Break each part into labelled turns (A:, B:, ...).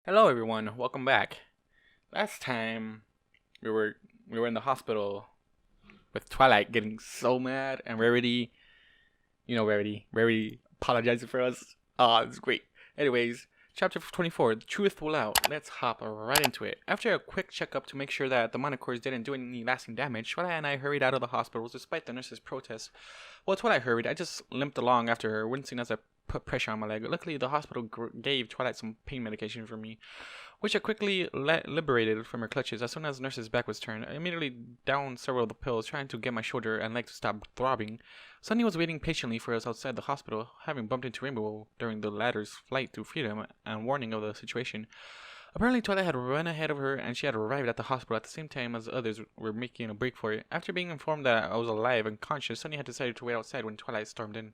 A: Hello everyone, welcome back. Last time we were in the hospital with Twilight getting so mad and Rarity, Rarity apologizing for us. Ah, it's great. Anyways, chapter 24, the truth will out. Let's hop right into it. After a quick checkup to make sure that the monocores didn't do any lasting damage, Twilight and I hurried out of the hospital despite the nurse's protests. While Twilight hurried, I just limped along after her, wincing as I put pressure on my leg. Luckily, the hospital gave Twilight some pain medication for me, which I quickly liberated from her clutches. As soon as the nurse's back was turned, I immediately downed several of the pills, trying to get my shoulder and leg to stop throbbing. Sunny was waiting patiently for us outside the hospital, having bumped into Rainbow during the latter's flight to freedom and warning of the situation. Apparently, Twilight had run ahead of her, and she had arrived at the hospital at the same time as the others were making a break for it. After being informed that I was alive and conscious, Sunny had decided to wait outside when Twilight stormed in.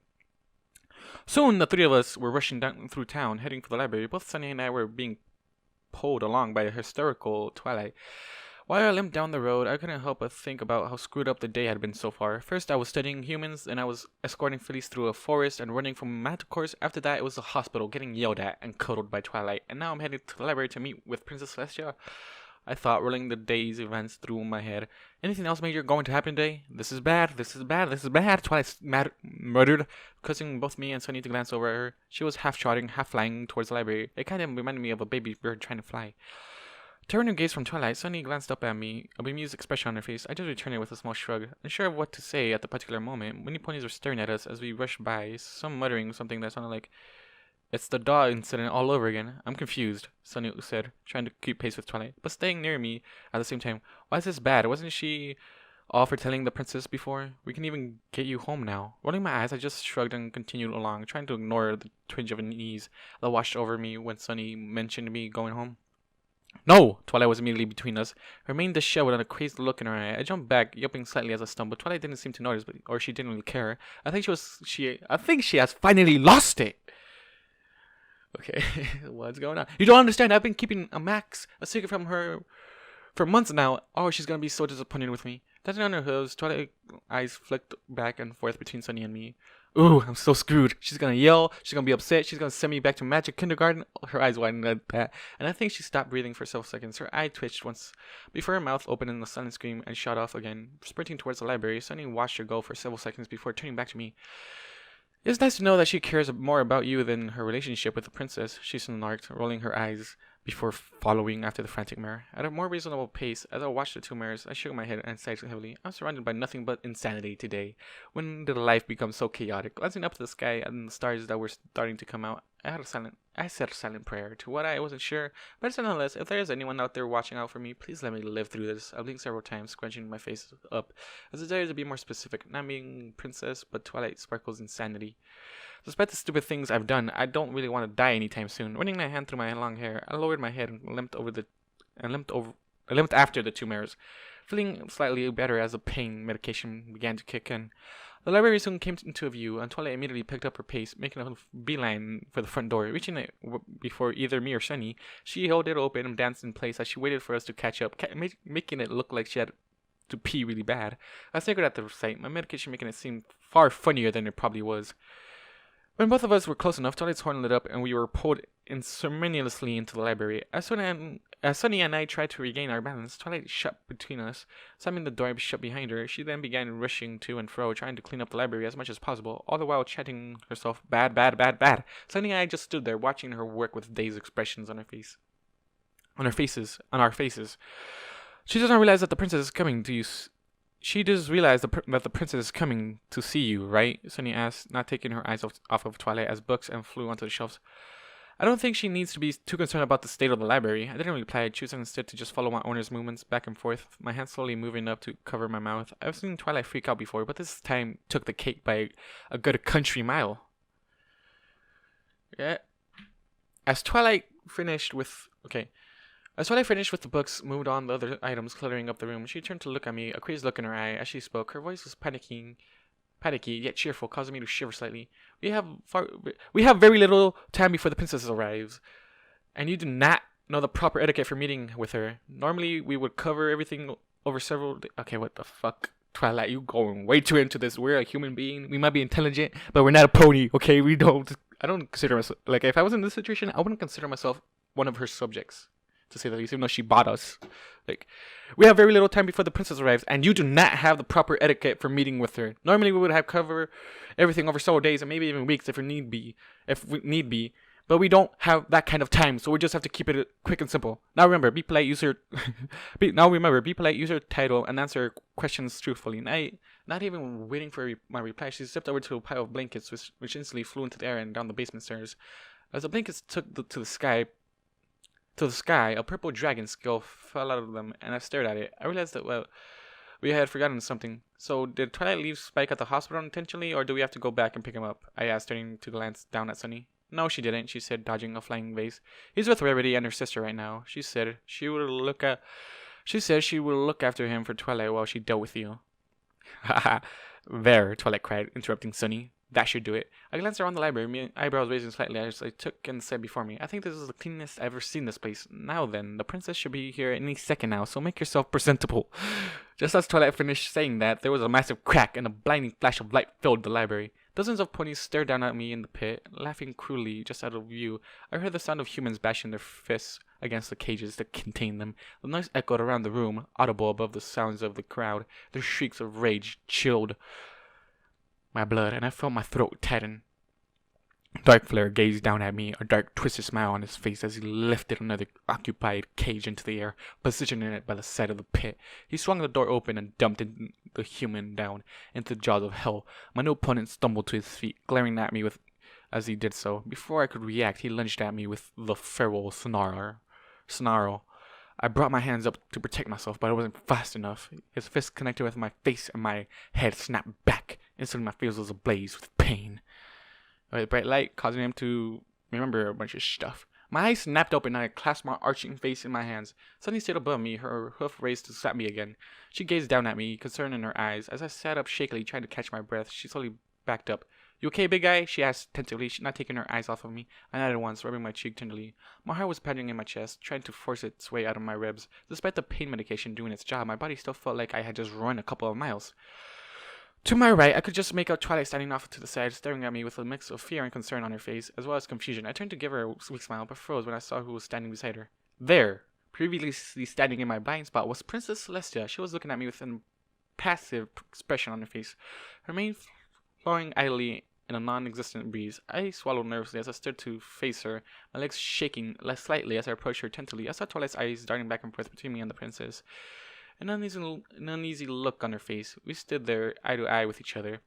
A: Soon, the three of us were rushing down through town, heading for the library. Both Sunny and I were being pulled along by a hysterical Twilight. While I limped down the road, I couldn't help but think about how screwed up the day had been so far. First, I was studying humans, then I was escorting fillies through a forest and running from manticores. After that, it was the hospital, getting yelled at and cuddled by Twilight. And now I'm headed to the library to meet with Princess Celestia. I thought, rolling the day's events through my head. Anything else major going to happen today? This is bad, this is bad, this is bad. Twilight's murdered, causing both me and Sunny to glance over at her. She was half trotting, half flying towards the library. It kind of reminded me of a baby bird trying to fly. Turning her gaze from Twilight, Sunny glanced up at me, a bemused expression on her face. I just returned it with a small shrug, unsure of what to say at the particular moment. Many ponies were staring at us as we rushed by, some muttering something that sounded like, "It's the dog incident all over again. I'm confused," Sunny said, trying to keep pace with Twilight, but staying near me at the same time. "Why is this bad? Wasn't she all for telling the princess before? We can even get you home now." Rolling my eyes, I just shrugged and continued along, trying to ignore the twinge of unease that washed over me when Sunny mentioned me going home. "No!" Twilight was immediately between us, her mane disheveled and a crazed look in her eye. I jumped back, yelping slightly as I stumbled. Twilight didn't seem to notice, or she didn't really care. I think she has finally lost it. Okay, what's going on? You don't understand. I've been keeping a secret from her for months now. Oh, she's gonna be so disappointed with me. Touching on her hooves, Twilight eyes flicked back and forth between Sunny and me. Ooh, I'm so screwed. She's gonna yell. She's gonna be upset. She's gonna send me back to magic kindergarten. Her eyes widened at that, and I think she stopped breathing for several seconds. Her eye twitched once before her mouth opened in a sudden scream and shot off again. Sprinting towards the library, Sunny watched her go for several seconds before turning back to me. "It's nice to know that she cares more about you than her relationship with the princess," she snarked, rolling her eyes before following after the frantic mare. At a more reasonable pace, as I watched the two mares, I shook my head and sighed heavily. I'm surrounded by nothing but insanity today. When did life become so chaotic? Glancing up at the sky and the stars that were starting to come out, I said a silent prayer to what I wasn't sure, but nonetheless, if there is anyone out there watching out for me, please let me live through this. I blinked several times, scrunching my face up, as I desired to be more specific, not being princess, but Twilight Sparkle's insanity. Despite the stupid things I've done, I don't really want to die anytime soon. Running my hand through my long hair, I lowered my head and limped after the two mares, feeling slightly better as the pain medication began to kick in. The library soon came into view, and Twilight immediately picked up her pace, making a beeline for the front door. Reaching it before either me or Sunny, she held it open and danced in place as she waited for us to catch up, making it look like she had to pee really bad. I snickered at the sight, my medication making it seem far funnier than it probably was. When both of us were close enough, Twilight's horn lit up, and we were pulled unceremoniously into the library. As Sunny and I tried to regain our balance, Twilight shut between us, slamming the door shut behind her. She then began rushing to and fro, trying to clean up the library as much as possible, all the while chanting herself, "Bad, bad, bad, bad." Sunny and I just stood there, watching her work with dazed expressions on our faces. "She doesn't realize that the princess is coming to you. She does realize that the princess is coming to see you, right?" Sunny asked, not taking her eyes off of Twilight as books and flew onto the shelves. "I don't think she needs to be too concerned about the state of the library." I didn't reply, choosing instead to just follow my owner's movements back and forth, my hand slowly moving up to cover my mouth. I've seen Twilight freak out before, but this time took the cake by a good country mile. Yeah. As Twilight finished with the books, moved on the other items cluttering up the room, she turned to look at me, a crazed look in her eye as she spoke. Her voice was panicky yet cheerful, causing me to shiver slightly. We have very little time before the princess arrives, and you do not know the proper etiquette for meeting with her. Normally, we would cover everything over several days. Okay, what the fuck? Twilight, you going way too into this. We're a human being. We might be intelligent, but we're not a pony, okay? I don't consider myself, like, if I was in this situation, I wouldn't consider myself one of her subjects, to say the least, even though she bought us. Like, we have very little time before the princess arrives, and you do not have the proper etiquette for meeting with her. Normally, we would have cover everything over several days and maybe even weeks if we need be. But we don't have that kind of time, so we just have to keep it quick and simple. Now remember, be polite, use your title and answer questions truthfully. Not even waiting for my reply, she stepped over to a pile of blankets, which instantly flew into the air and down the basement stairs. As the blankets took to the sky, a purple dragon scale fell out of them, and I stared at it. I realized that, we had forgotten something. So, did Twilight leave Spike at the hospital intentionally, or do we have to go back and pick him up? I asked, turning to glance down at Sunny. No, she didn't, she said, dodging a flying vase. He's with Rarity and her sister right now. She said she would look after him for Twilight while she dealt with you. Haha. There, Twilight cried, interrupting Sunny. That should do it. I glanced around the library, my eyebrows raising slightly as I took and said before me, I think this is the cleanest I've ever seen this place. Now then, the princess should be here any second now, so make yourself presentable. Just as Twilight finished saying that, there was a massive crack and a blinding flash of light filled the library. Dozens of ponies stared down at me in the pit, laughing cruelly just out of view. I heard the sound of humans bashing their fists against the cages that contained them. The noise echoed around the room, audible above the sounds of the crowd. Their shrieks of rage chilled my blood, and I felt my throat tighten. Darkflare gazed down at me, a dark, twisted smile on his face as he lifted another occupied cage into the air, positioning it by the side of the pit. He swung the door open and dumped the human down into the jaws of hell. My new opponent stumbled to his feet, glaring at me as he did so. Before I could react, he lunged at me with the feral snarl. I brought my hands up to protect myself, but I wasn't fast enough. His fist connected with my face, and my head snapped back. Instantly, my face was ablaze with pain. A bright light causing him to remember a bunch of stuff. My eyes snapped open, and I clasped my arching face in my hands. Suddenly stayed above me, her hoof raised to slap me again. She gazed down at me, concern in her eyes. As I sat up shakily, trying to catch my breath, she slowly backed up. You okay, big guy? She asked tentatively, not taking her eyes off of me. I nodded once, rubbing my cheek tenderly. My heart was pounding in my chest, trying to force its way out of my ribs. Despite the pain medication doing its job, my body still felt like I had just run a couple of miles. To my right, I could just make out Twilight standing off to the side, staring at me with a mix of fear and concern on her face, as well as confusion. I turned to give her a sweet smile, but froze when I saw who was standing beside her. There, previously standing in my blind spot, was Princess Celestia. She was looking at me with an impassive expression on her face, her mane flowing idly in a non-existent breeze. I swallowed nervously as I stood to face her, my legs shaking less slightly as I approached her tentatively. I saw Twilight's eyes darting back and forth between me and the princess. An uneasy look on her face. We stood there, eye to eye with each other,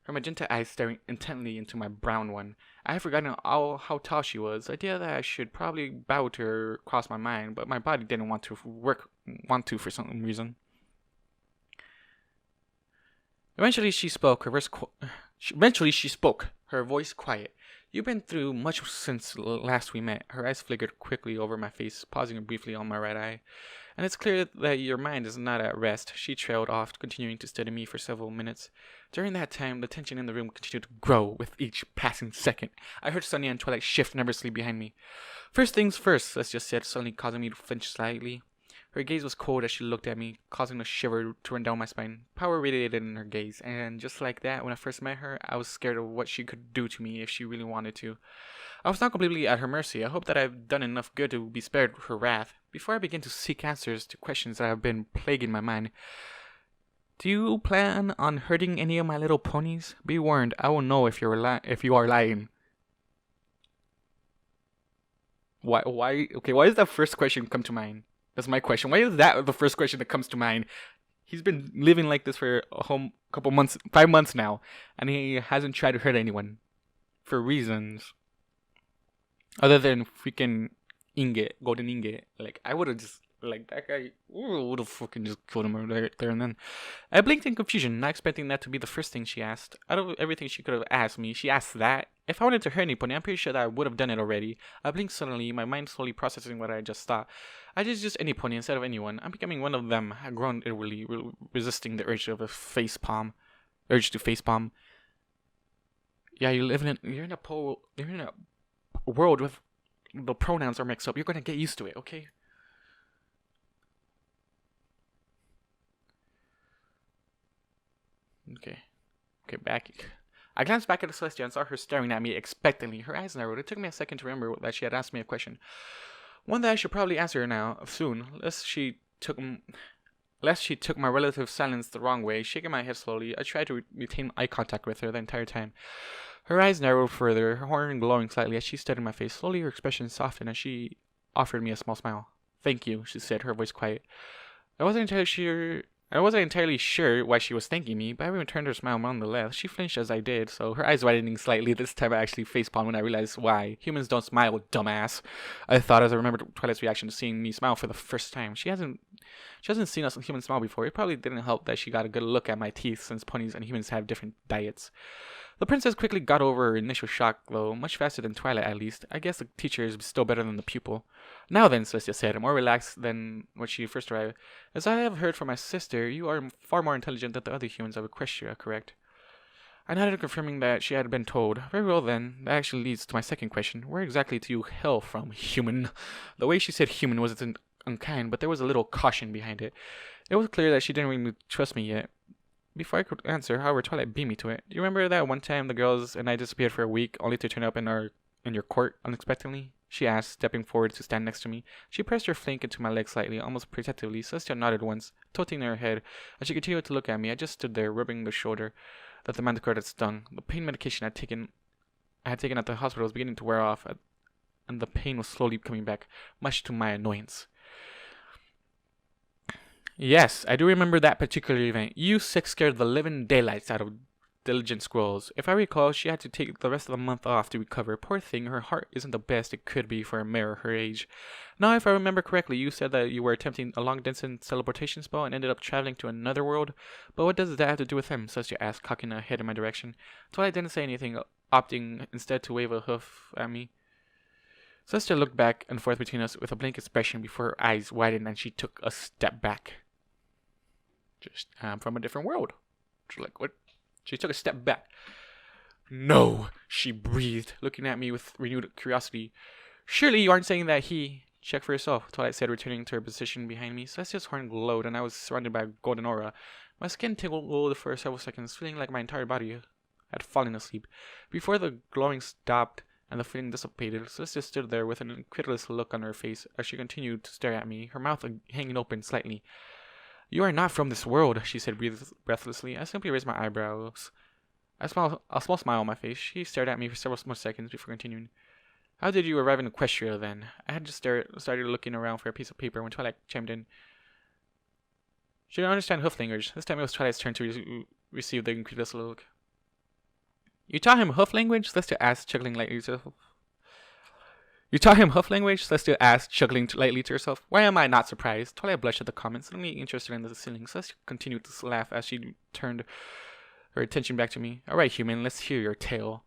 A: her magenta eyes staring intently into my brown one. I had forgotten how tall she was. The idea that I should probably bow to her crossed my mind, but my body didn't want to for some reason. Eventually she spoke, her voice quiet. You've been through much since last we met. Her eyes flickered quickly over my face, pausing briefly on my right eye. And it's clear that your mind is not at rest. She trailed off, continuing to study me for several minutes. During that time, the tension in the room continued to grow with each passing second. I heard Sunny and Twilight shift nervously behind me. First things first, Celestia said, suddenly causing me to flinch slightly. Her gaze was cold as she looked at me, causing a shiver to run down my spine. Power radiated in her gaze, and just like that, when I first met her, I was scared of what she could do to me if she really wanted to. I was not completely at her mercy. I hope that I've done enough good to be spared her wrath. Before I begin to seek answers to questions that have been plaguing my mind, do you plan on hurting any of my little ponies? Be warned, I will know if you are lying. Why? Okay, why does that first question come to mind? That's my question. Why is that the first question that comes to mind? He's been living like this for a couple months, 5 months now, and he hasn't tried to hurt anyone for reasons other than freaking golden ingot. Like, I would have just, like, that guy would have fucking just killed him right there and then. I blinked in confusion, not expecting that to be the first thing she asked. Out of everything she could have asked me, she asked that. If I wanted to hurt any pony, I'm pretty sure that I would have done it already. I blinked suddenly, my mind slowly processing what I just thought. I just any pony instead of anyone. I'm becoming one of them. I groaned inwardly, resisting the urge to facepalm. Yeah, you're in a world with the pronouns are mixed up. You're gonna get used to it, okay? Okay, back. I glanced back at Celestia and saw her staring at me expectantly. Her eyes narrowed. It took me a second to remember that she had asked me a question. One that I should probably answer now, soon, lest she took my relative silence the wrong way. Shaking my head slowly, I tried to retain eye contact with her the entire time. Her eyes narrowed further, her horn glowing slightly as she studied my face. Slowly her expression softened as she offered me a small smile. "Thank you," she said, her voice quiet. I wasn't entirely sure why she was thanking me, but I returned her smile nonetheless. She flinched as I did, so her eyes widening slightly. This time I actually facepalmed when I realized why. Humans don't smile, dumbass, I thought as I remembered Twilight's reaction to seeing me smile for the first time. She hasn't seen us human smile before. It probably didn't help that she got a good look at my teeth, since ponies and humans have different diets. The princess quickly got over her initial shock, though, much faster than Twilight at least. I guess the teacher is still better than the pupil. "Now then," Celestia said, more relaxed than when she first arrived. "As I have heard from my sister, you are far more intelligent than the other humans of Equestria, correct?" I nodded, confirming that she had been told. "Very well then, that actually leads to my second question. Where exactly do you hail from, human?" The way she said human wasn't unkind, but there was a little caution behind it. It was clear that she didn't really trust me yet. Before I could answer, however, Twilight beat me to it. "Do you remember that one time the girls and I disappeared for a week, only to turn up in your court unexpectedly?" she asked, stepping forward to stand next to me. She pressed her flank into my leg slightly, almost protectively. Celestia nodded once, tilting her head. As she continued to look at me, I just stood there, rubbing the shoulder that the manticore had stung. The pain medication I had taken at the hospital was beginning to wear off, and the pain was slowly coming back, much to my annoyance. "Yes, I do remember that particular event. You six scared the living daylights out of diligent squirrels. If I recall, she had to take the rest of the month off to recover. Poor thing, her heart isn't the best it could be for a mare her age. Now, if I remember correctly, you said that you were attempting a long-distance teleportation spell and ended up traveling to another world. But what does that have to do with him?" Celestia asked, cocking her head in my direction. Twilight didn't say anything, opting instead to wave a hoof at me. Celestia looked back and forth between us with a blank expression before her eyes widened and she took a step back. "I'm from a different world." She's like, "What?" She took a step back. "No," she breathed, looking at me with renewed curiosity. "Surely you aren't saying that he—" "Check for yourself," Twilight said, returning to her position behind me. Celestia's horn glowed, and I was surrounded by a golden aura. My skin tingled for several seconds, feeling like my entire body had fallen asleep. Before the glowing stopped and the feeling dissipated, Celestia stood there with an incredulous look on her face as she continued to stare at me, her mouth hanging open slightly. "You are not from this world," she said breathlessly. I simply raised my eyebrows. A small smile on my face. She stared at me for several more seconds before continuing. "How did you arrive in Equestria, then?" I had just started looking around for a piece of paper when Twilight chimed in. She didn't understand hoof language. This time it was Twilight's turn to receive the incredulous look. "You taught him hoof language?" Celestia asked, chuckling lightly to herself. "You taught him hoof language?" Celestia asked, chuckling lightly to herself. Why am I not surprised? Twilight blushed at the comment, suddenly interested in the ceiling. Celestia continued to laugh as she turned her attention back to me. "All right, human, let's hear your tale."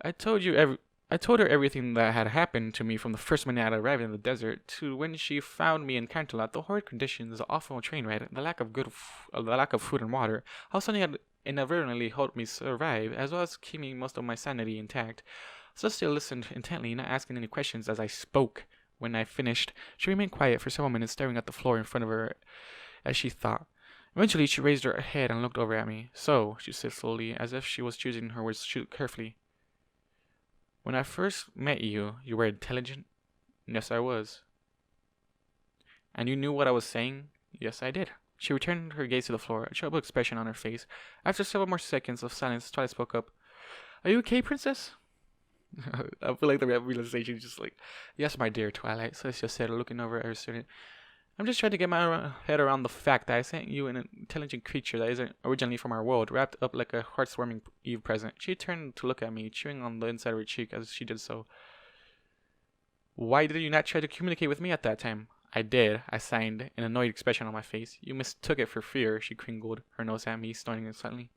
A: I told her everything that had happened to me from the first minute I arrived in the desert to when she found me in Canterlot. The horrid conditions, the awful train ride, the lack of food and water, how something had inadvertently helped me survive, as well as keeping most of my sanity intact. Celestia listened intently, not asking any questions as I spoke. When I finished, she remained quiet for several minutes, staring at the floor in front of her as she thought. Eventually, she raised her head and looked over at me. "So," she said slowly, as if she was choosing her words carefully. "When I first met you, you were intelligent?" "Yes, I was." "And you knew what I was saying?" "Yes, I did." She returned her gaze to the floor, a troubled expression on her face. After several more seconds of silence, Twilight spoke up. "Are you okay, princess?" I feel like the realization is just like, "Yes, my dear Twilight," Celestia said, looking over at her student. "I'm just trying to get my head around the fact that I sent you an intelligent creature that isn't originally from our world, wrapped up like a heartwarming Eve present." She turned to look at me, chewing on the inside of her cheek as she did so. "Why did you not try to communicate with me at that time?" "I did," I signed, an annoyed expression on my face. "You mistook it for fear," she crinkled her nose at me, snorting slightly.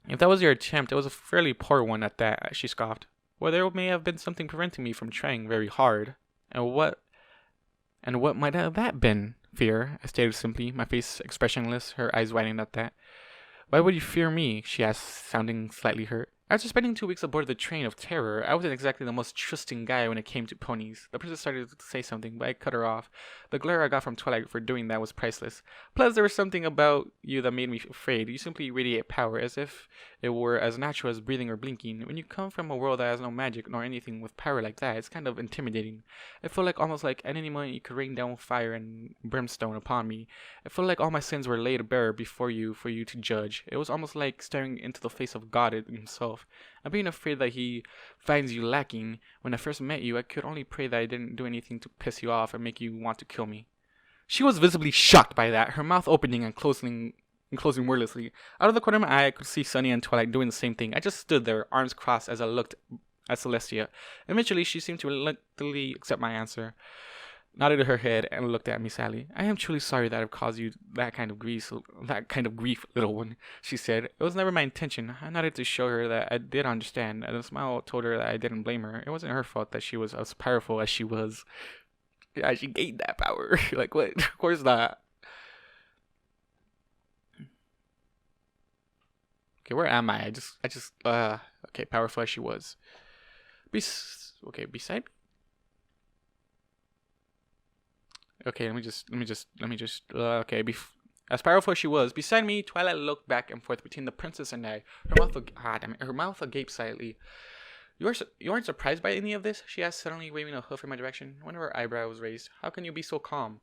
A: "If that was your attempt, it was a fairly poor one at that," she scoffed. "Well, there may have been something preventing me from trying very hard. And what might have that been?" "Fear," I stated simply, my face expressionless, her eyes widening at that. "Why would you fear me?" she asked, sounding slightly hurt. After spending 2 weeks aboard the train of terror, I wasn't exactly the most trusting guy when it came to ponies. The princess started to say something, but I cut her off. The glare I got from Twilight for doing that was priceless. Plus, there was something about you that made me afraid. You simply radiate power, as if it were as natural as breathing or blinking. When you come from a world that has no magic nor anything with power like that, it's kind of intimidating. It felt like almost like at any moment you could rain down fire and brimstone upon me. It felt like all my sins were laid bare before you for you to judge. It was almost like staring into the face of God himself. And being afraid that he finds you lacking. When I first met you, I could only pray that I didn't do anything to piss you off or make you want to kill me. She was visibly shocked by that, her mouth opening and closing wordlessly. Out of the corner of my eye, I could see Sunny and Twilight doing the same thing. I just stood there, arms crossed, as I looked at Celestia. Eventually, she seemed to reluctantly accept my answer, nodded her head, and looked at me sadly. I am truly sorry that I've caused you that kind of grief, little one, she said. It was never my intention. I nodded to show her that I did understand, and a smile told her that I didn't blame her. It wasn't her fault that she was as powerful as she was. Yeah, she gained that power. Like, what? Of course not. Okay, where am I? Okay, powerful as she was. Beside me? Okay, as powerful as she was, beside me, Twilight looked back and forth between the princess and I. Her mouth agape slightly. You aren't surprised by any of this? She asked, suddenly waving a hoof in my direction. One of her eyebrows was raised. How can you be so calm?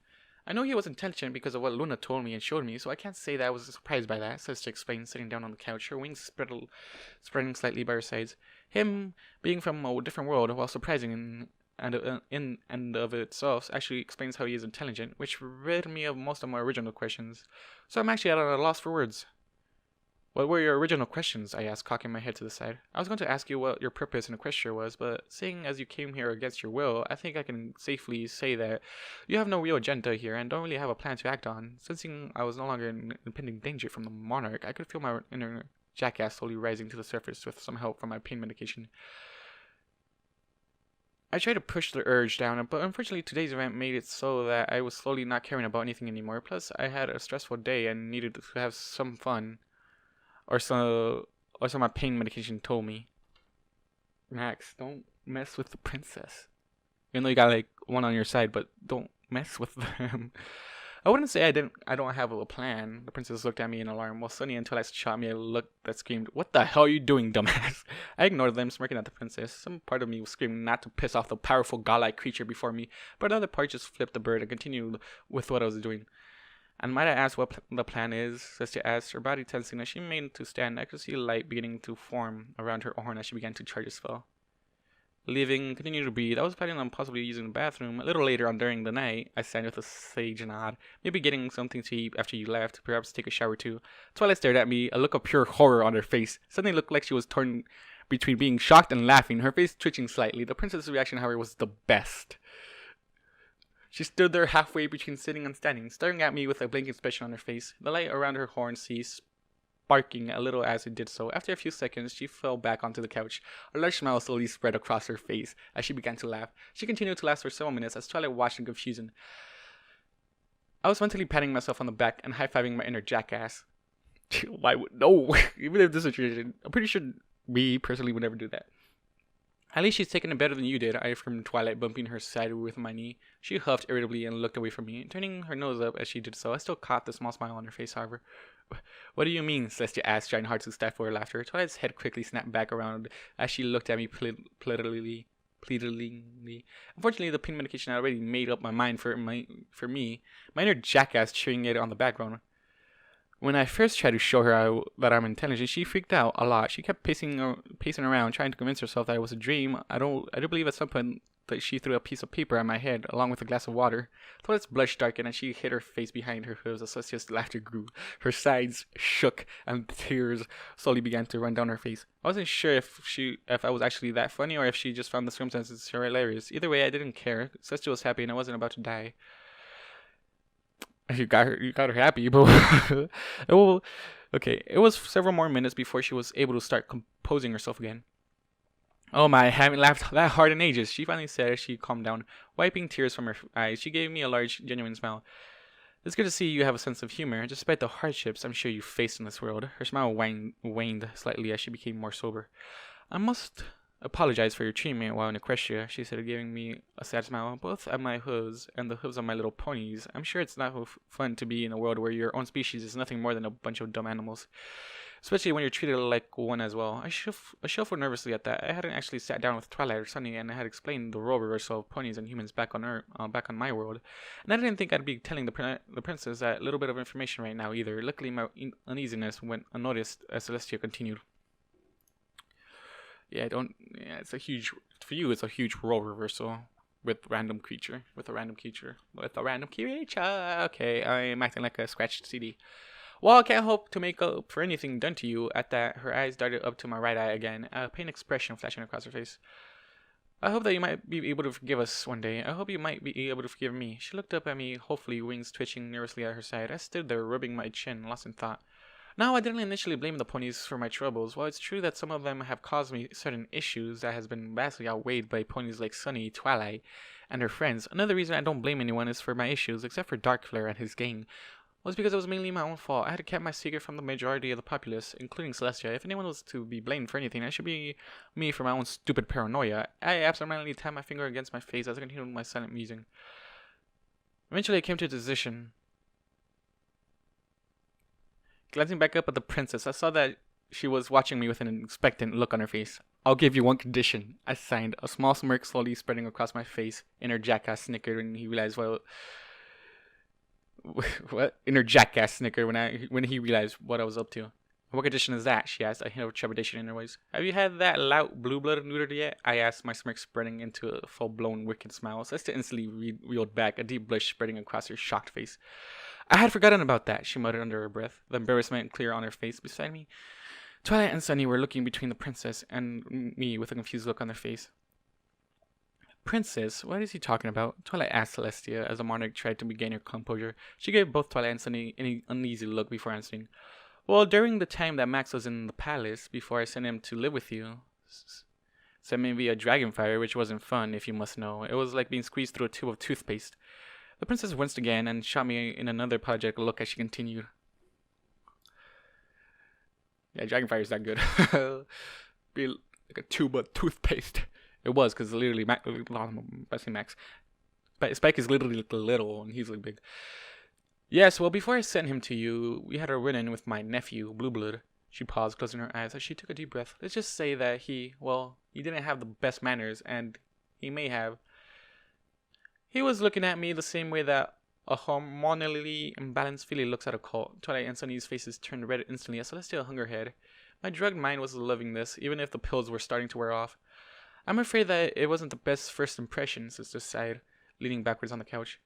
A: I know he was intelligent because of what Luna told me and showed me, so I can't say that I was surprised by that, Sister explained, sitting down on the couch, her wings spreading slightly by her sides. Him being from a different world, while surprising in and of itself, actually explains how he is intelligent, which rid me of most of my original questions. So I'm actually at a loss for words. What were your original questions? I asked, cocking my head to the side. I was going to ask you what your purpose in Equestria was, but seeing as you came here against your will, I think I can safely say that you have no real agenda here and don't really have a plan to act on. Sensing I was no longer in impending danger from the monarch, I could feel my inner jackass slowly rising to the surface with some help from my pain medication. I tried to push the urge down, but unfortunately today's event made it so that I was slowly not caring about anything anymore. Plus, I had a stressful day and needed to have some fun. Or so my pain medication told me. Max, don't mess with the princess. Even though you got like one on your side, but don't mess with them. I wouldn't say I don't have a plan. The princess looked at me in alarm, while Sunny and Twilight shot me a look that screamed, "What the hell are you doing, dumbass?" I ignored them, smirking at the princess. Some part of me was screaming not to piss off the powerful godlike creature before me, but another part just flipped the bird and continued with what I was doing. And might I ask what the plan is? Celestia asked, her body tensing as she made to stand. I could see light beginning to form around her horn as she began to charge a spell. Leaving, continue to breathe. I was planning on possibly using the bathroom. A little later on during the night, I sang with a sage nod. Maybe getting something to eat after you left. Perhaps take a shower too. Twilight stared at me, a look of pure horror on her face. Suddenly looked like she was torn between being shocked and laughing, her face twitching slightly. The princess's reaction, however, was the best. She stood there halfway between sitting and standing, staring at me with a blank expression on her face. The light around her horn ceased, sparking a little as it did so. After a few seconds, she fell back onto the couch. A large smile slowly spread across her face as she began to laugh. She continued to last for several minutes as Twilight watched in confusion. I was mentally patting myself on the back and high-fiving my inner jackass. Why would... No! Even if this is a tradition, I'm pretty sure me, personally, would never do that. At least she's taken it better than you did, I affirmed, Twilight, bumping her side with my knee. She huffed irritably and looked away from me, turning her nose up as she did so. I still caught the small smile on her face, however. What do you mean? Celestia asked, trying hard to stifle her laughter. Twilight's head quickly snapped back around as she looked at me pleadingly. Unfortunately, the pain medication had already made up my mind for me. My inner jackass cheering it on the background. When I first tried to show her that I'm intelligent, she freaked out a lot. She kept pacing around, trying to convince herself that it was a dream. I do believe at some point that she threw a piece of paper at my head, along with a glass of water. Twilight's blush darkened, and she hid her face behind her hooves as Celestia's laughter grew. Her sides shook, and tears slowly began to run down her face. I wasn't sure if I was actually that funny, or if she just found the circumstances hilarious. Either way, I didn't care. Celestia was happy, and I wasn't about to die. You got her happy, but okay. It was several more minutes before she was able to start composing herself again. Oh my, I haven't laughed that hard in ages, she finally said as she calmed down, wiping tears from her eyes. She gave me a large, genuine smile. It's good to see you have a sense of humor, despite the hardships I'm sure you faced in this world. Her smile waned slightly as she became more sober. I must apologize for your treatment while in Equestria, she said, giving me a sad smile. Both at my hooves and the hooves of my little ponies. I'm sure it's not fun to be in a world where your own species is nothing more than a bunch of dumb animals. Especially when you're treated like one as well. I shuffled nervously at that. I hadn't actually sat down with Twilight or Sunny, and I had explained the role reversal of ponies and humans back on my world. And I didn't think I'd be telling the princess that little bit of information right now either. Luckily, my uneasiness went unnoticed as Celestia continued. Yeah, it's a huge, for you, it's a huge role reversal with a random creature. Okay, I'm acting like a scratched CD. Well, I can't hope to make up for anything done to you. At that, her eyes darted up to my right eye again, a pain expression flashing across her face. I hope that you might be able to forgive us one day. I hope you might be able to forgive me. She looked up at me, hopefully, wings twitching nervously at her side. I stood there, rubbing my chin, lost in thought. Now, I didn't initially blame the ponies for my troubles. While it's true that some of them have caused me certain issues that has been vastly outweighed by ponies like Sunny, Twilight, and her friends, another reason I don't blame anyone is for my issues, except for Darkflare and his gang, was because it was mainly my own fault. I had kept my secret from the majority of the populace, including Celestia. If anyone was to be blamed for anything, it should be me for my own stupid paranoia. I absentmindedly tapped my finger against my face as I continued my silent musing. Eventually, I came to a decision. Glancing back up at the princess, I saw that she was watching me with an expectant look on her face. I'll give you one condition, I signed, a small smirk slowly spreading across my face. Inner jackass snickered when he realized when he realized what I was up to. What condition is that? She asked, a hint of trepidation in her voice. Have you had that lout blue blood neutered yet? I asked, my smirk spreading into a full-blown wicked smile. Celestia instantly reeled back, a deep blush spreading across her shocked face. I had forgotten about that, she muttered under her breath, the embarrassment clear on her face. Beside me, Twilight and Sunny were looking between the princess and me with a confused look on their face. Princess, what is he talking about? Twilight asked Celestia as the monarch tried to regain her composure. She gave both Twilight and Sunny an uneasy look before answering. Well, during the time that Max was in the palace, before I sent him to live with you, sent me via dragonfire, which wasn't fun, if you must know. It was like being squeezed through a tube of toothpaste. The princess winced again and shot me in another apologetic look as she continued. Yeah, dragonfire is that good. Be like a tube of toothpaste. It was, because literally, Max. But Spike is literally little, and he's like big. Yes, well, before I sent him to you, we had a run-in with my nephew, Blueblood. She paused, closing her eyes as she took a deep breath. Let's just say that he didn't have the best manners, and he may have. He was looking at me the same way that a hormonally imbalanced filly looks at a colt. Twilight and Sunny's faces turned red instantly as Celestia hung her head. My drugged mind was loving this, even if the pills were starting to wear off. I'm afraid that it wasn't the best first impression, Sister sighed, leaning backwards on the couch.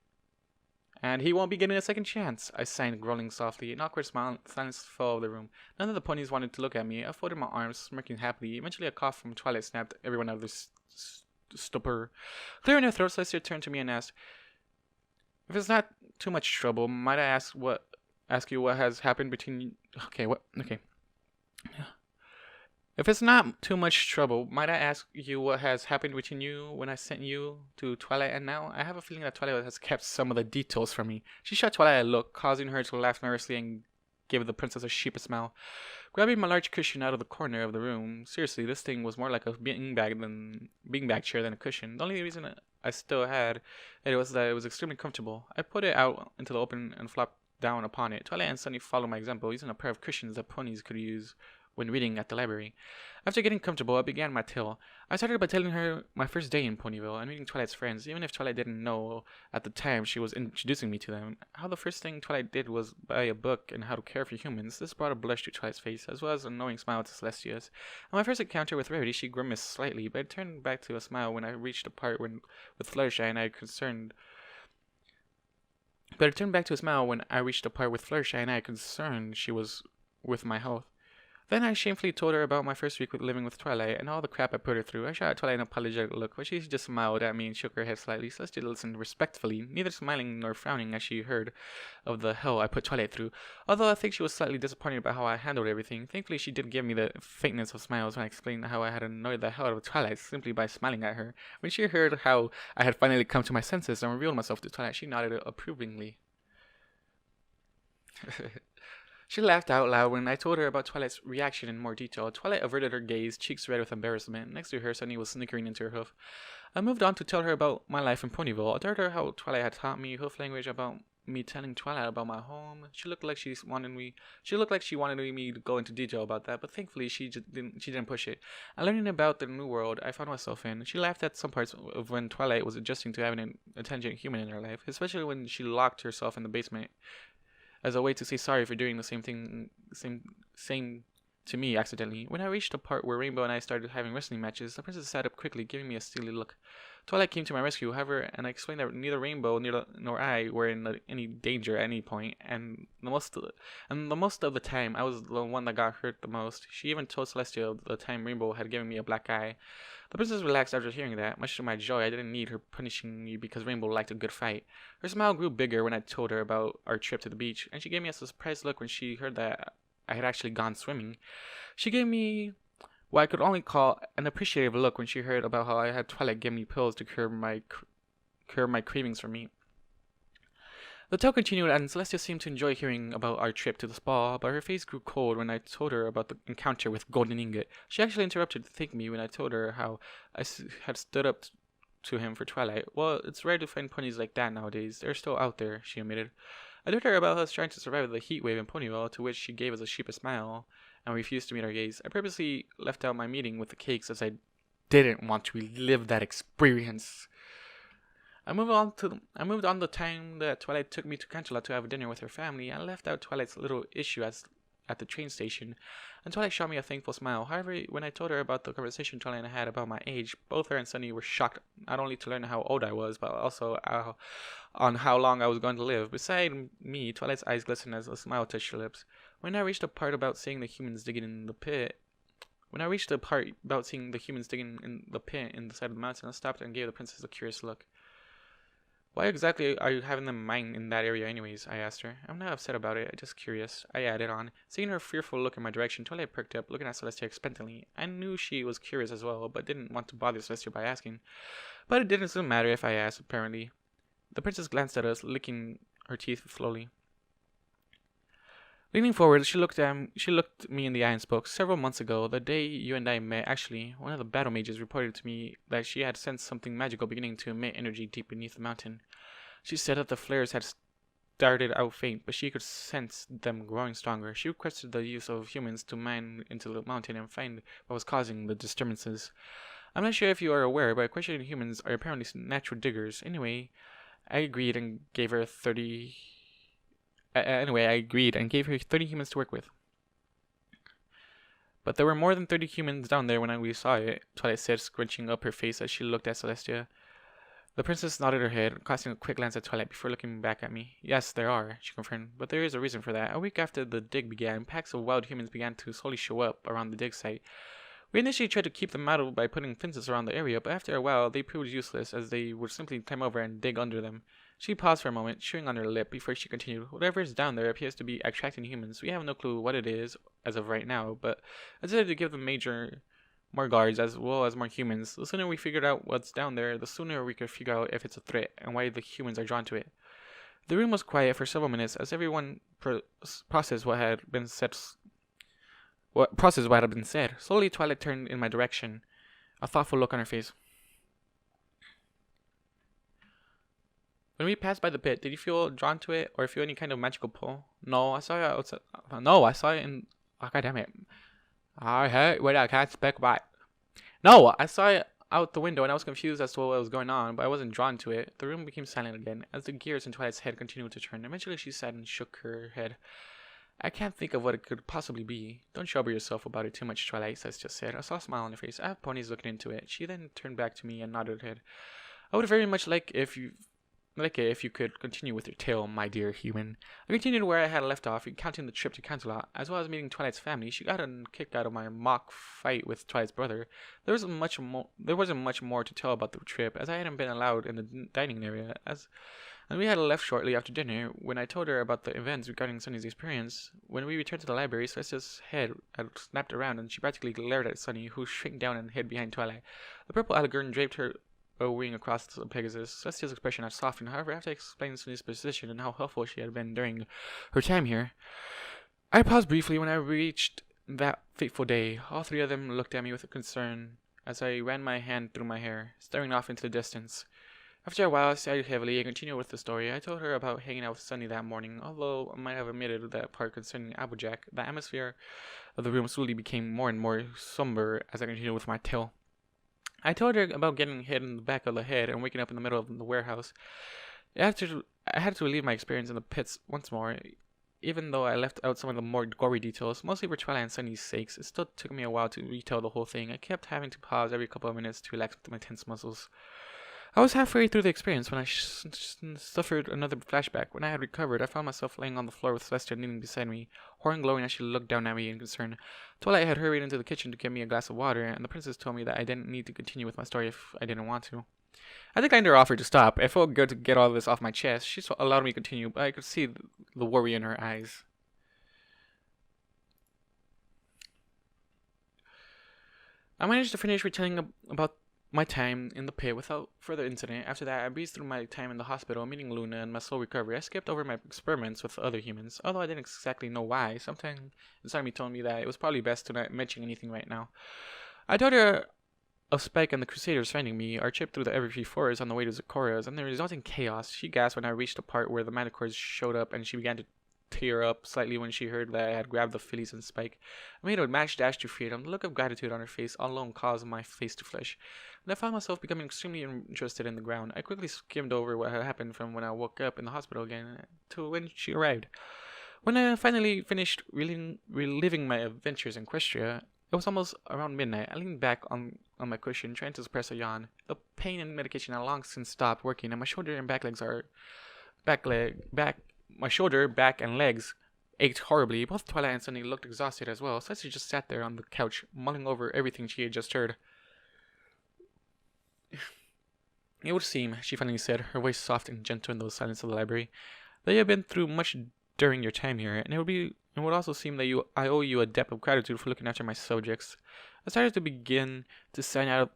A: And he won't be getting a second chance, I sighed, growling softly. An awkward silence fell over the room. None of the ponies wanted to look at me. I folded my arms, smirking happily. Eventually a cough from Twilight snapped everyone out of their stupor. Clearing her throat, Celestia turned to me and asked, if it's not too much trouble, might I ask you what has happened between... Okay. If it's not too much trouble, might I ask you what has happened between you when I sent you to Twilight and now? I have a feeling that Twilight has kept some of the details from me. She shot Twilight a look, causing her to laugh nervously and gave the princess a sheepish smile. Grabbing my large cushion out of the corner of the room, seriously, this thing was more like a beanbag chair than a cushion. The only reason I still had it was that it was extremely comfortable. I put it out into the open and flopped down upon it. Twilight and Sunny followed my example, using a pair of cushions that ponies could use when reading at the library. After getting comfortable, I began my tale. I started by telling her my first day in Ponyville and meeting Twilight's friends, even if Twilight didn't know at the time she was introducing me to them. How the first thing Twilight did was buy a book on how to care for humans. This brought a blush to Twilight's face, as well as a knowing smile to Celestia's. On my first encounter with Rarity, she grimaced slightly, but it turned back to a smile when I reached the part with Fluttershy and I had concerned she was with my health. Then I shamefully told her about my first week living with Twilight and all the crap I put her through. I shot at Twilight an apologetic look, but she just smiled at me and shook her head slightly. Celestia listened respectfully, neither smiling nor frowning as she heard of the hell I put Twilight through. Although I think she was slightly disappointed about how I handled everything, thankfully she did give me the faintness of smiles when I explained how I had annoyed the hell out of Twilight simply by smiling at her. When she heard how I had finally come to my senses and revealed myself to Twilight, she nodded approvingly. She laughed out loud when I told her about Twilight's reaction in more detail. Twilight averted her gaze, cheeks red with embarrassment. Next to her, Sunny was snickering into her hoof. I moved on to tell her about my life in Ponyville. I told her how Twilight had taught me hoof language, about me telling Twilight about my home. She looked like she wanted me to go into detail about that, but thankfully she didn't push it. And learning about the new world I found myself in. She laughed at some parts of when Twilight was adjusting to having an intelligent human in her life, especially when she locked herself in the basement as a way to say sorry for doing the same to me accidentally. When I reached the part where Rainbow and I started having wrestling matches, the princess sat up quickly, giving me a steely look. Twilight came to my rescue, however, and I explained that neither Rainbow nor I were in any danger at any point, and the most of the time I was the one that got hurt the most. She even told Celestia the time Rainbow had given me a black eye. The princess relaxed after hearing that. Much to my joy, I didn't need her punishing me because Rainbow liked a good fight. Her smile grew bigger when I told her about our trip to the beach, and she gave me a surprised look when she heard that I had actually gone swimming. She gave me what I could only call an appreciative look when she heard about how I had Twilight give me pills to curb my cravings for meat. The tale continued, and Celestia seemed to enjoy hearing about our trip to the spa, but her face grew cold when I told her about the encounter with Golden Ingot. She actually interrupted to thank me when I told her how I had stood up to him for Twilight. Well, it's rare to find ponies like that nowadays. They're still out there, she admitted. I told her about us trying to survive the heat wave in Ponyville, to which she gave us a sheepish smile and refused to meet our gaze. I purposely left out my meeting with the cakes as I didn't want to relive that experience. I moved on the time that Twilight took me to Canterlot to have dinner with her family. I left out Twilight's little issue at the train station, and Twilight shot me a thankful smile. However, when I told her about the conversation Twilight and I had about my age, both her and Sunny were shocked, not only to learn how old I was, but also on how long I was going to live. Beside me, Twilight's eyes glistened as a smile touched her lips. When I reached the part about seeing the humans digging in the pit in the side of the mountain, I stopped and gave the princess a curious look. Why exactly are you having them mine in that area anyways? I asked her. I'm not upset about it, I'm just curious. I added on. Seeing her fearful look in my direction, Twilight perked up, looking at Celestia expectantly. I knew she was curious as well, but didn't want to bother Celestia by asking. But it didn't matter if I asked, apparently. The princess glanced at us, licking her teeth slowly. Leaning forward, she looked me in the eye and spoke. Several months ago, the day you and I met, actually, one of the battle mages reported to me that she had sensed something magical beginning to emit energy deep beneath the mountain. She said that the flares had started out faint, but she could sense them growing stronger. She requested the use of humans to mine into the mountain and find what was causing the disturbances. I'm not sure if you are aware, but Equestrian humans are apparently natural diggers. Anyway, I agreed and gave her 30 humans to work with. But there were more than 30 humans down there when we saw it, Twilight said, scrunching up her face as she looked at Celestia. The princess nodded her head, casting a quick glance at Twilight before looking back at me. Yes, there are, she confirmed, but there is a reason for that. A week after the dig began, packs of wild humans began to slowly show up around the dig site. We initially tried to keep them out by putting fences around the area, but after a while they proved useless, as they would simply climb over and dig under them. She paused for a moment, chewing on her lip, before she continued. Whatever is down there appears to be attracting humans. We have no clue what it is as of right now, but I decided to give them more guards as well as more humans. The sooner we figured out what's down there, the sooner we could figure out if it's a threat and why the humans are drawn to it. The room was quiet for several minutes as everyone processed what had been said. Slowly, Twilight turned in my direction, a thoughtful look on her face. When we passed by the pit, did you feel drawn to it or feel any kind of magical pull? No, I saw it outside. No, I saw it in. Oh, God damn it. I hate when I can't speak back. No, I saw it out the window and I was confused as to what was going on, but I wasn't drawn to it. The room became silent again as the gears in Twilight's head continued to turn. Eventually, she sat and shook her head. I can't think of what it could possibly be. Don't trouble yourself about it too much, Twilight, just said. I saw a smile on her face. I have ponies looking into it. She then turned back to me and nodded her head. I would very much like it if you could continue with your tale, my dear human. I continued where I had left off, recounting the trip to Canterlot, as well as meeting Twilight's family. She got a kick out of my mock fight with Twilight's brother. There wasn't much more to tell about the trip, as I hadn't been allowed in the dining area, and we had left shortly after dinner. When I told her about the events regarding Sunny's experience, when we returned to the library, Celestia's head had snapped around, and she practically glared at Sunny, who shrank down and hid behind Twilight. The purple allegoon draped wing across the Pegasus. Celestia's expression had softened. However, after I explained Sunny's position and how helpful she had been during her time here, I paused briefly when I reached that fateful day. All three of them looked at me with concern as I ran my hand through my hair, staring off into the distance. After a while, I sighed heavily and continued with the story. I told her about hanging out with Sunny that morning. Although I might have omitted that part concerning Applejack, the atmosphere of the room slowly became more and more somber as I continued with my tale. I told her about getting hit in the back of the head and waking up in the middle of the warehouse. I had to relive my experience in the pits once more. Even though I left out some of the more gory details, mostly for Twilight and Sunny's sakes, it still took me a while to retell the whole thing. I kept having to pause every couple of minutes to relax my tense muscles. I was halfway through the experience when I suffered another flashback. When I had recovered, I found myself laying on the floor with Celestia kneeling beside me, horn glowing as she looked down at me in concern. Twilight had hurried into the kitchen to get me a glass of water, and the princess told me that I didn't need to continue with my story if I didn't want to. I declined her offer to stop. It felt good to get all this off my chest. She allowed me to continue, but I could see the worry in her eyes. I managed to finish retelling about my time in the pit without further incident. After that, I breezed through my time in the hospital, meeting Luna and my slow recovery. I skipped over my experiments with other humans, although I didn't exactly know why. Something inside me told me that it was probably best to not mention anything right now. I told her of Spike and the Crusaders finding me, our trip through the Everfree Forest on the way to Zikora's, and the resulting chaos. She gasped when I reached the part where the manticores showed up, and she began to tear up slightly when she heard that I had grabbed the fillies and Spike. I made a mad dash to freedom. The look of gratitude on her face alone caused my face to flush, and I found myself becoming extremely interested in the ground. I quickly skimmed over what had happened from when I woke up in the hospital again to when she arrived. When I finally finished reliving my adventures in Equestria, it was almost around midnight. I leaned back on my cushion, trying to suppress a yawn. The pain and medication had long since stopped working, and my shoulder and back, and legs ached horribly. Both Twilight and Sunny looked exhausted as well, so she just sat there on the couch, mulling over everything she had just heard. It would seem, she finally said, her voice soft and gentle in the silence of the library, that you have been through much during your time here, and it would also seem that I owe you a debt of gratitude for looking after my subjects. I started to begin to sign out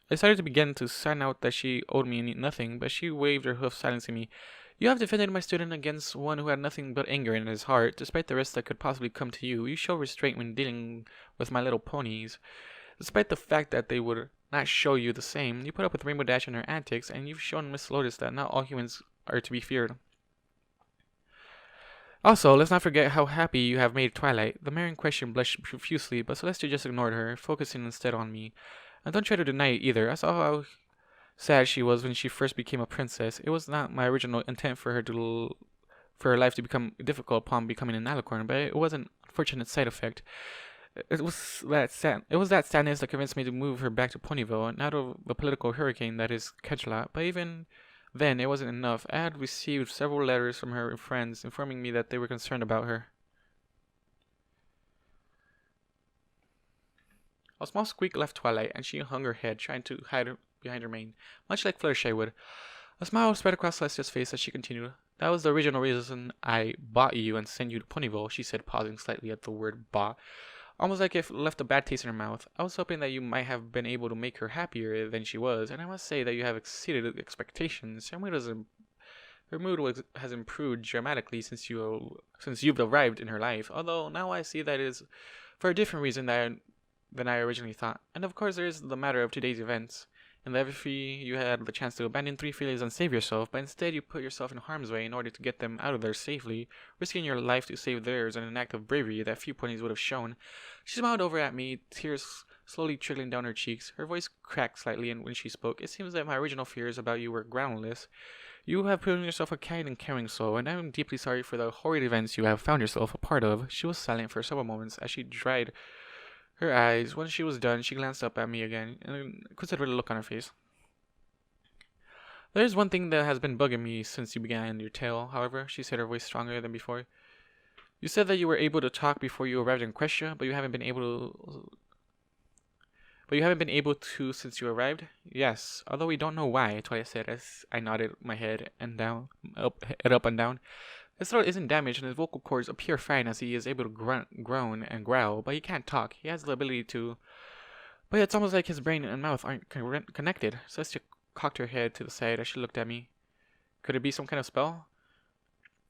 A: that she owed me nothing, but she waved her hoof, silencing me. You have defended my student against one who had nothing but anger in his heart. Despite the risk that could possibly come to you, you show restraint when dealing with my little ponies. Despite the fact that they would not show you the same, you put up with Rainbow Dash and her antics, and you've shown Miss Lotus that not all humans are to be feared. Also, let's not forget how happy you have made Twilight. The mare in question blushed profusely, but Celestia just ignored her, focusing instead on me. And don't try to deny it either. I saw how sad she was when she first became a princess. It was not my original intent for her life to become difficult upon becoming an alicorn, but it was an unfortunate side effect. It was that sadness that convinced me to move her back to Ponyville, and out of the political hurricane that is Canterlot. But even then, it wasn't enough. I had received several letters from her friends informing me that they were concerned about her. A small squeak left Twilight, and she hung her head, trying to hide behind her mane, much like Fluttershy would. A smile spread across Celestia's face as she continued. That was the original reason I bought you and sent you to Ponyville, she said, pausing slightly at the word bought, almost like it left a bad taste in her mouth. I was hoping that you might have been able to make her happier than she was, and I must say that you have exceeded expectations. Her mood has improved dramatically since you've arrived in her life, although now I see that it is for a different reason than I originally thought. And of course there is the matter of today's events. In the Everfree, you had the chance to abandon 3 fillies and save yourself, but instead you put yourself in harm's way in order to get them out of there safely, risking your life to save theirs in an act of bravery that few ponies would have shown. She smiled over at me, tears slowly trickling down her cheeks. Her voice cracked slightly when she spoke. It seems that my original fears about you were groundless. You have proven yourself a kind and caring soul, and I am deeply sorry for the horrid events you have found yourself a part of. She was silent for several moments as she dried her eyes. When she was done, she glanced up at me again, and considered a look on her face. There is one thing that has been bugging me since you began your tale, however, she said, her voice stronger than before. You said that you were able to talk before you arrived in Equestria, but you haven't been able to since you arrived? Yes, although we don't know why, Twilight said as I nodded my head up and down. His throat isn't damaged and his vocal cords appear fine as he is able to grunt, groan, and growl, but he can't talk. He has the ability to... But it's almost like his brain and mouth aren't connected. Celestia cocked her head to the side as she looked at me. Could it be some kind of spell?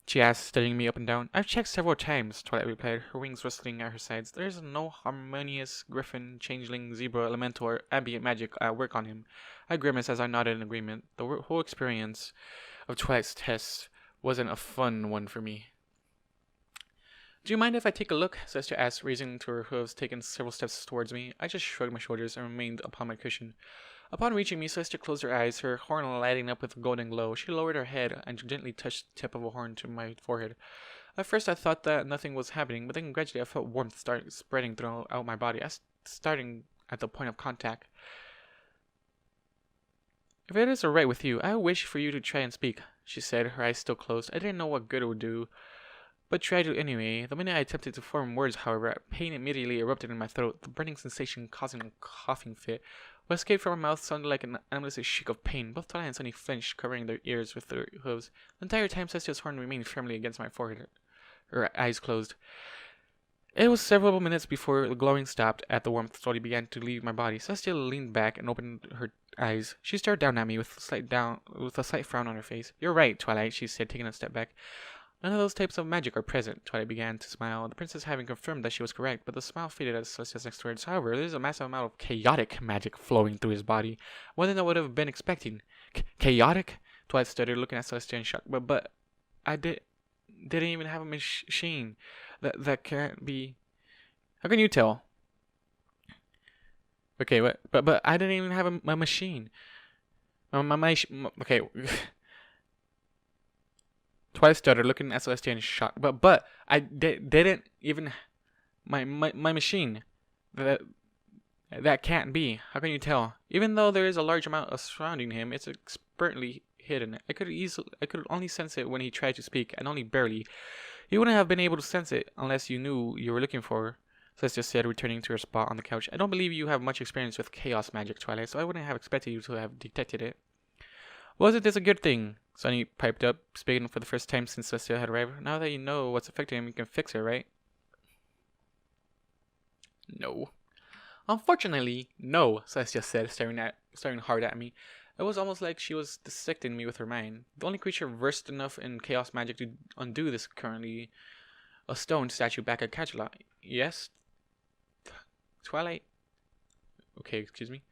A: She asked, studying me up and down. I've checked several times, Twilight replied, her wings rustling at her sides. There is no harmonious griffin, changeling, zebra, elemental, or ambient magic at work on him. I grimaced as I nodded in agreement. The whole experience of Twilight's test wasn't a fun one for me. Do you mind if I take a look? Celestia asked, raising to her hooves, taking several steps towards me. I just shrugged my shoulders and remained upon my cushion. Upon reaching me, Celestia closed her eyes, her horn lighting up with a golden glow. She lowered her head and gently touched the tip of a horn to my forehead. At first I thought that nothing was happening, but then gradually I felt warmth start spreading throughout my body, starting at the point of contact. If it is alright with you, I wish for you to try and speak, she said, her eyes still closed. I didn't know what good it would do, but tried to anyway. The minute I attempted to form words, however, pain immediately erupted in my throat, the burning sensation causing a coughing fit. What escaped from my mouth sounded like an animalistic shriek of pain. Both Twilight and Sunny flinched, covering their ears with their hooves. The entire time, Celestia's horn remained firmly against my forehead. Her eyes closed. It was several minutes before the glowing stopped as the warmth slowly began to leave my body. Celestia leaned back and opened her eyes. She stared down at me with a slight frown on her face. You're right, Twilight, she said, taking a step back. None of those types of magic are present. Twilight began to smile, the princess having confirmed that she was correct, but the smile faded as Celestia's next words. However, there is a massive amount of chaotic magic flowing through his body, more than I would have been expecting. Chaotic? Twilight stuttered, looking at Celestia in shock. But I didn't even have a machine. That can't be. How can you tell? Okay, but I didn't even have a machine. Okay. Twilight stuttered, looking at Celestia in shock. But I didn't even my machine. That can't be. How can you tell? Even though there is a large amount of surrounding him, it's expertly hidden. I could only sense it when he tried to speak, and only barely. You wouldn't have been able to sense it unless you knew you were looking for. Celestia said, returning to her spot on the couch. I don't believe you have much experience with chaos magic, Twilight, so I wouldn't have expected you to have detected it. Wasn't this a good thing? Sunny piped up, speaking for the first time since Celestia had arrived. Now that you know what's affecting him, you can fix it, right? No. Unfortunately, no, Celestia said, staring hard at me. It was almost like she was dissecting me with her mind. The only creature versed enough in chaos magic to undo this currently a stone statue back at Canterlot. Yes? Twilight? Okay, excuse me.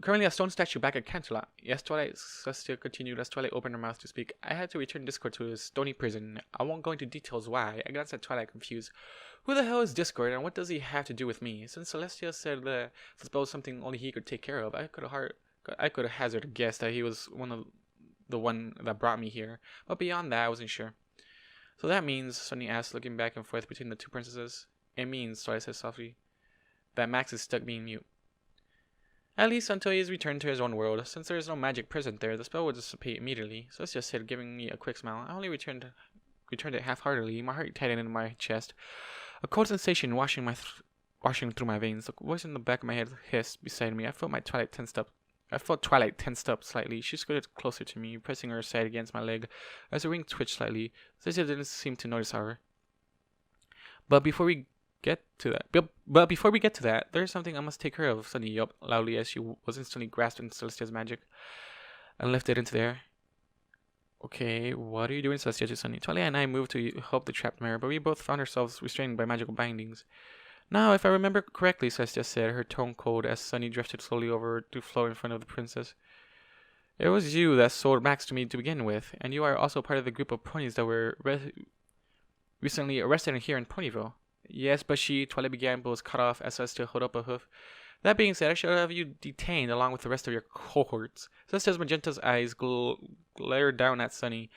A: Currently a stone statue back at Canterlot. Yes, Twilight, Celestia continued as Twilight opened her mouth to speak. I had to return Discord to his stony prison. I won't go into details why. I glanced at Twilight confused. Who the hell is Discord, and what does he have to do with me? Since Celestia said that the spell was something only he could take care of, I could have hazarded a guess that he was the one that brought me here. But beyond that, I wasn't sure. So that means, Sunny asked, looking back and forth between the two princesses. It means, Twilight said softly, that Max is stuck being mute. At least until he is returned to his own world. Since there is no magic present there, the spell will dissipate immediately. Celestia said, giving me a quick smile. I only returned it half-heartedly, my heart tightened in my chest. A cold sensation washing through my veins. The voice in the back of my head hissed beside me. I felt Twilight tensed up slightly. She scooted closer to me, pressing her side against my leg as her wing twitched slightly. Celestia didn't seem to notice, however. But before we get to that, there's something I must take care of, Sunny yelped loudly as she was instantly grasped in Celestia's magic and lifted into the air. Okay, what are you doing, Celestia? To Sunny. Twilight and I moved to help the trapped mare, but we both found ourselves restrained by magical bindings. Now, if I remember correctly, Celestia said, her tone cold as Sunny drifted slowly over to flow in front of the princess. It was you that sold Max to me to begin with, and you are also part of the group of ponies that were recently arrested here in Ponyville. Yes, but Twilight began, but was cut off as Celestia held up a hoof. That being said, I should have you detained along with the rest of your cohorts. Celestia's magenta's eyes glared down at Sunny,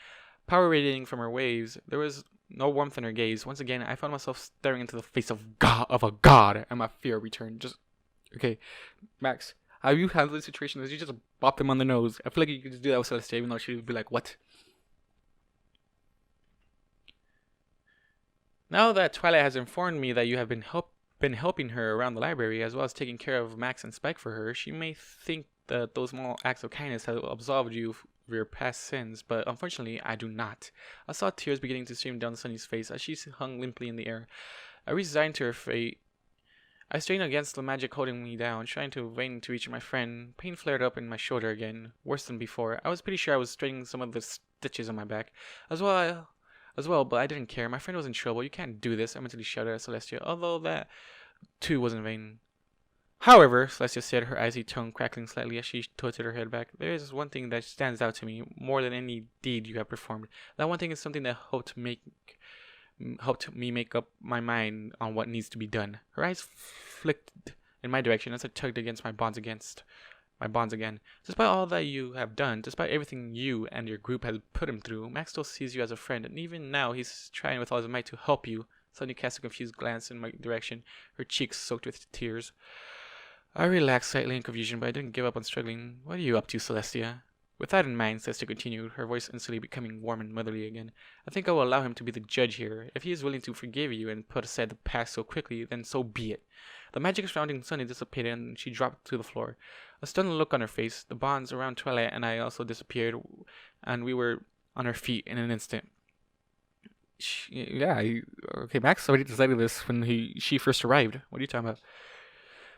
A: power radiating from her waves. There was no warmth in her gaze. Once again, I found myself staring into the face of a god, and my fear returned. Okay, Max, how you handle the situation is you just bop him on the nose. I feel like you could just do that with Celestia, even though she would be like, what? Now that Twilight has informed me that you have been helping her around the library, as well as taking care of Max and Spike for her, she may think that those small acts of kindness have absolved you of your past sins, but unfortunately, I do not. I saw tears beginning to stream down Sunny's face as she hung limply in the air. I resigned to her fate I strained against the magic holding me down, trying to vain to reach my friend. Pain flared up in my shoulder again, worse than before. I was pretty sure I was straightening some of the stitches on my back. As well, but I didn't care. My friend was in trouble. You can't do this, I mentally shouted at Celestia, although that too was in vain. However, Celestia said, her icy tongue crackling slightly as she tilted her head back, there is one thing that stands out to me more than any deed you have performed. That one thing is something that helped me make up my mind on what needs to be done. Her eyes flicked in my direction as I tugged against my bonds again. Despite all that you have done, despite everything you and your group has put him through, Max still sees you as a friend, and even now he's trying with all his might to help you. Suddenly cast a confused glance in my direction, her cheeks soaked with tears. I relaxed slightly in confusion, but I didn't give up on struggling. What are you up to, Celestia? With that in mind, Celestia continued, her voice instantly becoming warm and motherly again. I think I will allow him to be the judge here. If he is willing to forgive you and put aside the past so quickly, then so be it. The magic surrounding Sunny dissipated and she dropped to the floor. A stunned look on her face, the bonds around Twilight and I also disappeared, and we were on our feet in an instant. Okay, Max already decided this when she first arrived. What are you talking about?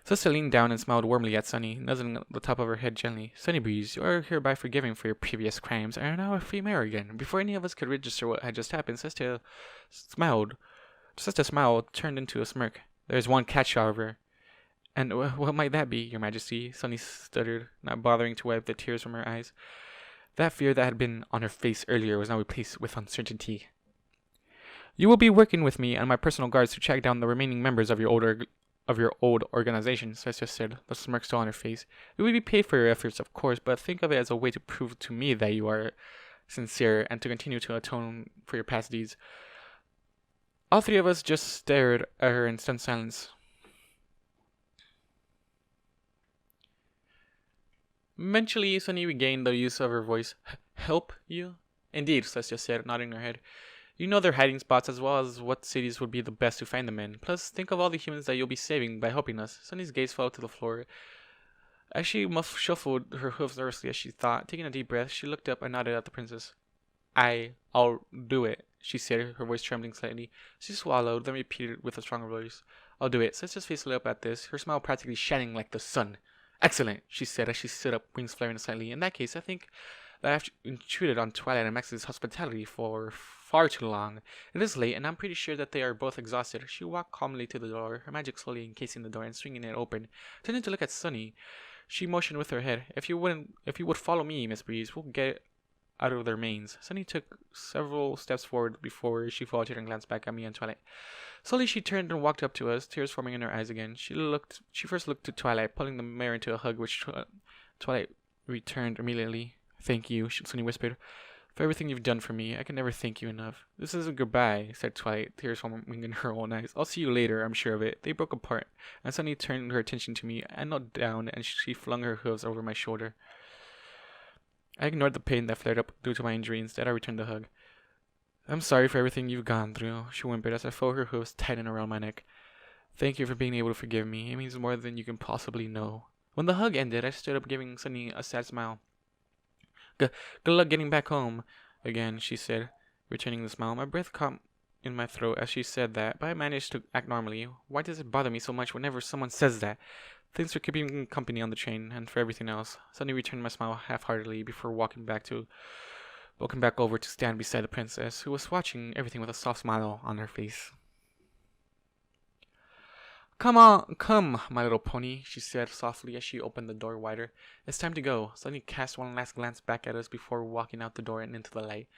A: Celestia leaned down and smiled warmly at Sunny, nuzzling the top of her head gently. Sunny Breeze, you are hereby forgiven for your previous crimes and are now a free mare again. Before any of us could register what had just happened, Celestia smiled, turned into a smirk. There's one catch, however. And what might that be, Your Majesty? Sunny stuttered, not bothering to wipe the tears from her eyes. That fear that had been on her face earlier was now replaced with uncertainty. You will be working with me and my personal guards to track down the remaining members of your old organization, Celestia said, the smirk still on her face. You will be paid for your efforts, of course, but think of it as a way to prove to me that you are sincere and to continue to atone for your past deeds. All three of us just stared at her in stunned silence. Eventually, Sunny regained the use of her voice. Help you? Indeed, Celestia said, nodding her head. You know their hiding spots as well as what cities would be the best to find them in. Plus, think of all the humans that you'll be saving by helping us. Sunny's gaze fell to the floor. As she shuffled her hooves nervously as she thought, taking a deep breath, she looked up and nodded at the princess. I'll do it, she said, her voice trembling slightly. She swallowed, then repeated with a stronger voice. I'll do it. Celestia's face lit up at this, her smile practically shining like the sun. Excellent, she said as she stood up, wings flaring slightly. In that case, I think that I've intruded on Twilight and Max's hospitality for far too long. It is late, and I'm pretty sure that they are both exhausted. She walked calmly to the door, her magic slowly encasing the door and swinging it open. Turning to look at Sunny, she motioned with her head. If you would follow me, Miss Breeze, we'll get out of their mains. Sunny took several steps forward before she faltered and glanced back at me and Twilight. Slowly she turned and walked up to us, tears forming in her eyes again. She first looked to Twilight, pulling the mare into a hug, which Twilight returned immediately. Thank you, Sunny whispered, for everything you've done for me. I can never thank you enough. This isn't goodbye, said Twilight, tears forming in her own eyes. I'll see you later, I'm sure of it. They broke apart, and Sunny turned her attention to me. I knelt down, and she flung her hooves over my shoulder. I ignored the pain that flared up due to my injury. Instead, I returned the hug. I'm sorry for everything you've gone through, she whimpered as I felt her hooves tighten around my neck. Thank you for being able to forgive me. It means more than you can possibly know. When the hug ended, I stood up, giving Sunny a sad smile. Good luck getting back home again, she said, returning the smile. My breath caught in my throat as she said that, but I managed to act normally. Why does it bother me so much whenever someone says that? Thanks for keeping company on the train and for everything else. Sunny returned my smile half-heartedly before walking back over to stand beside the princess, who was watching everything with a soft smile on her face. Come, my little pony, she said softly as she opened the door wider. It's time to go. Sunny cast one last glance back at us before walking out the door and into the light.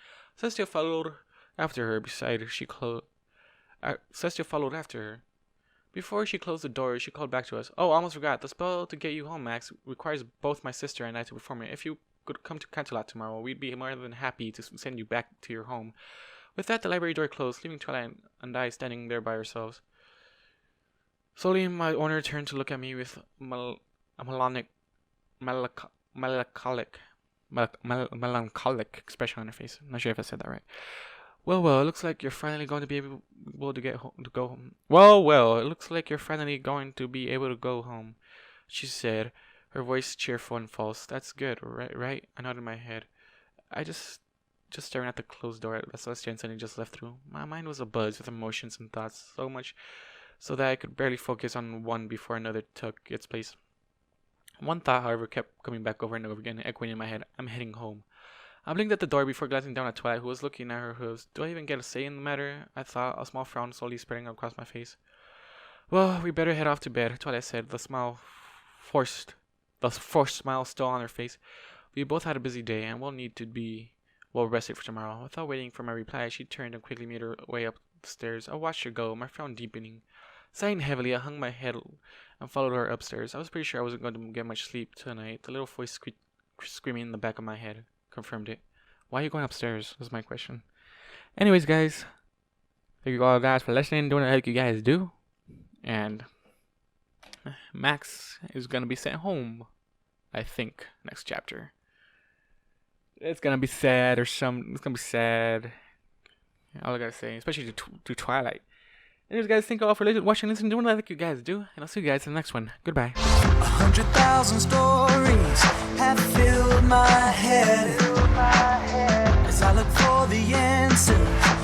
A: Celestia followed after her. Celestia followed after her. Before she closed the door, she called back to us. Oh, almost forgot. The spell to get you home, Max, requires both my sister and I to perform it. If you could come to Canterlot tomorrow, we'd be more than happy to send you back to your home. With that, the library door closed, leaving Twilight and I standing there by ourselves. Slowly, my owner turned to look at me with a melancholic expression on her face. I'm not sure if I said that right. Well, it looks like you're finally going to be able to go home. Well, it looks like you're finally going to be able to go home, she said, her voice cheerful and false. That's good, right? I nodded my head. I just staring at the closed door that Celestia and Sunny just left through. My mind was abuzz with emotions and thoughts, so much so that I could barely focus on one before another took its place. One thought, however, kept coming back over and over again, echoing in my head. I'm heading home. I blinked at the door before glancing down at Twilight, who was looking at her hooves. Do I even get a say in the matter? I thought, a small frown slowly spreading across my face. Well, we better head off to bed, Twilight said, the forced smile still on her face. We both had a busy day, and we'll need to be well rested for tomorrow. Without waiting for my reply, she turned and quickly made her way up the stairs. I watched her go, my frown deepening. Sighing heavily, I hung my head and followed her upstairs. I was pretty sure I wasn't going to get much sleep tonight. The little voice screaming in the back of my head confirmed it. Why are you going upstairs? Was my question. Anyways, guys, thank you all guys for listening, doing what I hope you guys do. And Max is gonna be sent home, I think, next chapter. It's gonna be sad It's gonna be sad. All I gotta say, especially to Twilight. Anyways, guys, thank you all for watching, listening, doing what I think you guys do, and I'll see you guys in the next one. Goodbye.
B: 100,000 stories have filled my head as I look for the answers